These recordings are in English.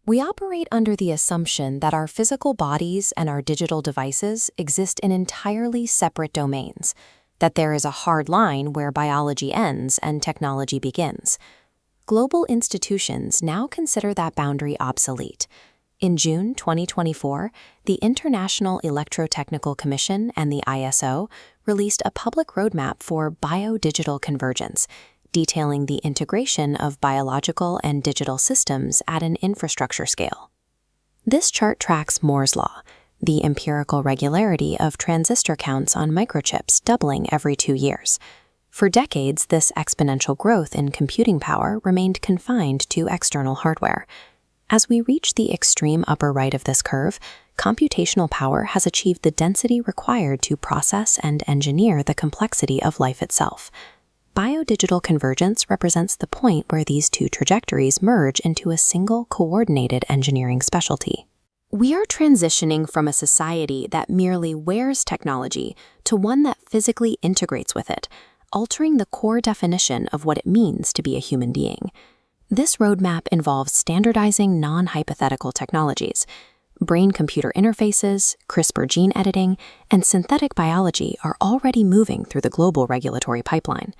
We operate under the assumption that our physical bodies and our digital devices exist in entirely separate domains, that there is a hard line where biology ends and technology begins. Global institutions now consider that boundary obsolete. In June 2024, the International Electrotechnical Commission and the ISO released a public roadmap for biodigital convergence, detailing the integration of biological and digital systems at an infrastructure scale. This chart tracks Moore's law, the empirical regularity of transistor counts on microchips doubling every 2 years. For decades, this exponential growth in computing power remained confined to external hardware. As we reach the extreme upper right of this curve, computational power has achieved the density required to process and engineer the complexity of life itself. Biodigital convergence represents the point where these two trajectories merge into a single coordinated engineering specialty. We are transitioning from a society that merely wears technology to one that physically integrates with it, altering the core definition of what it means to be a human being. This roadmap involves standardizing non-hypothetical technologies. Brain-computer interfaces, CRISPR gene editing, and synthetic biology are already moving through the global regulatory pipeline.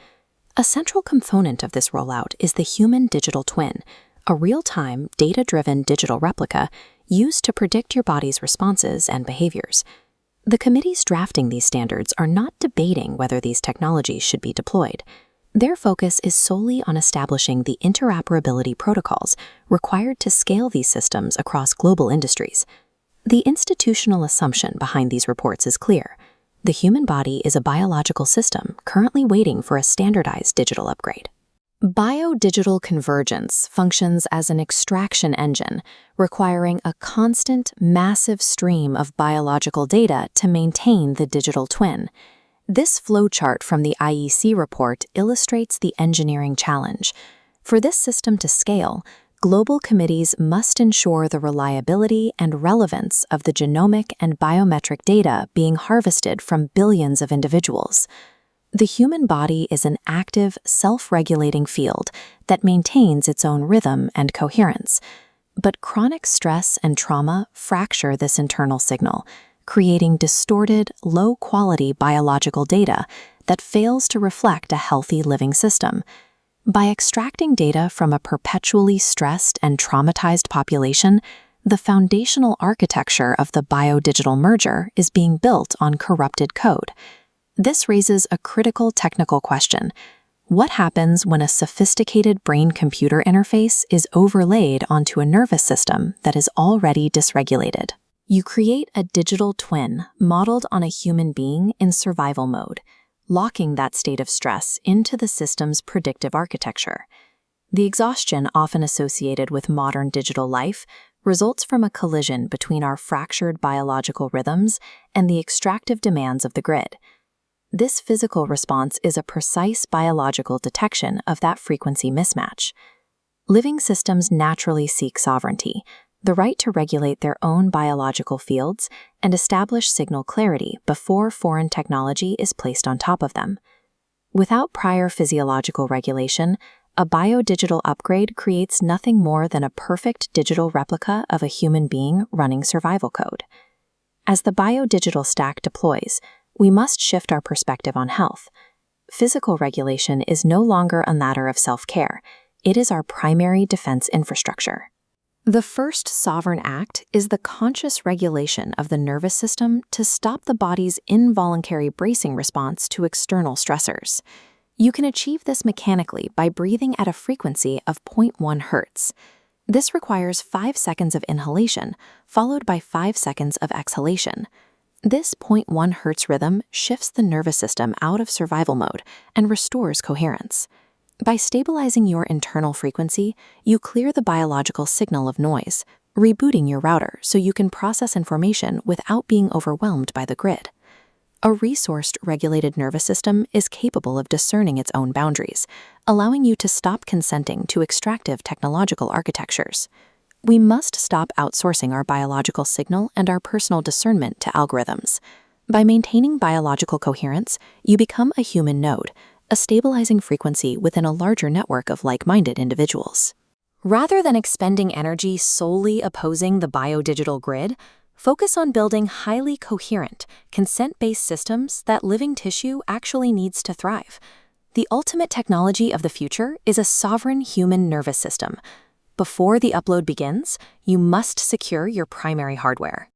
A central component of this rollout is the human digital twin, a real-time, data-driven digital replica used to predict your body's responses and behaviors. The committees drafting these standards are not debating whether these technologies should be deployed. Their focus is solely on establishing the interoperability protocols required to scale these systems across global industries. The institutional assumption behind these reports is clear. The human body is a biological system currently waiting for a standardized digital upgrade. Biodigital convergence functions as an extraction engine, requiring a constant, massive stream of biological data to maintain the digital twin. This flowchart from the IEC report illustrates the engineering challenge. For this system to scale, global committees must ensure the reliability and relevance of the genomic and biometric data being harvested from billions of individuals. The human body is an active, self-regulating field that maintains its own rhythm and coherence. But chronic stress and trauma fracture this internal signal, creating distorted, low-quality biological data that fails to reflect a healthy living system. By extracting data from a perpetually stressed and traumatized population, the foundational architecture of the biodigital merger is being built on corrupted code. This raises a critical technical question. What happens when a sophisticated brain-computer interface is overlaid onto a nervous system that is already dysregulated? You create a digital twin modeled on a human being in survival mode, locking that state of stress into the system's predictive architecture. The exhaustion often associated with modern digital life results from a collision between our fractured biological rhythms and the extractive demands of the grid. This physical response is a precise biological detection of that frequency mismatch. Living systems naturally seek sovereignty, the right to regulate their own biological fields and establish signal clarity before foreign technology is placed on top of them. Without prior physiological regulation, a biodigital upgrade creates nothing more than a perfect digital replica of a human being running survival code. As the biodigital stack deploys, we must shift our perspective on health. Physical regulation is no longer a matter of self-care. It is our primary defense infrastructure. The first sovereign act is the conscious regulation of the nervous system to stop the body's involuntary bracing response to external stressors. You can achieve this mechanically by breathing at a frequency of 0.1 Hertz. This requires 5 seconds of inhalation, followed by 5 seconds of exhalation. This 0.1 Hertz rhythm shifts the nervous system out of survival mode and restores coherence. By stabilizing your internal frequency, you clear the biological signal of noise, rebooting your router so you can process information without being overwhelmed by the grid. A resourced, regulated nervous system is capable of discerning its own boundaries, allowing you to stop consenting to extractive technological architectures. We must stop outsourcing our biological signal and our personal discernment to algorithms. By maintaining biological coherence, you become a human node, a stabilizing frequency within a larger network of like-minded individuals. Rather than expending energy solely opposing the biodigital grid, focus on building highly coherent, consent-based systems that living tissue actually needs to thrive. The ultimate technology of the future is a sovereign human nervous system. Before the upload begins, you must secure your primary hardware.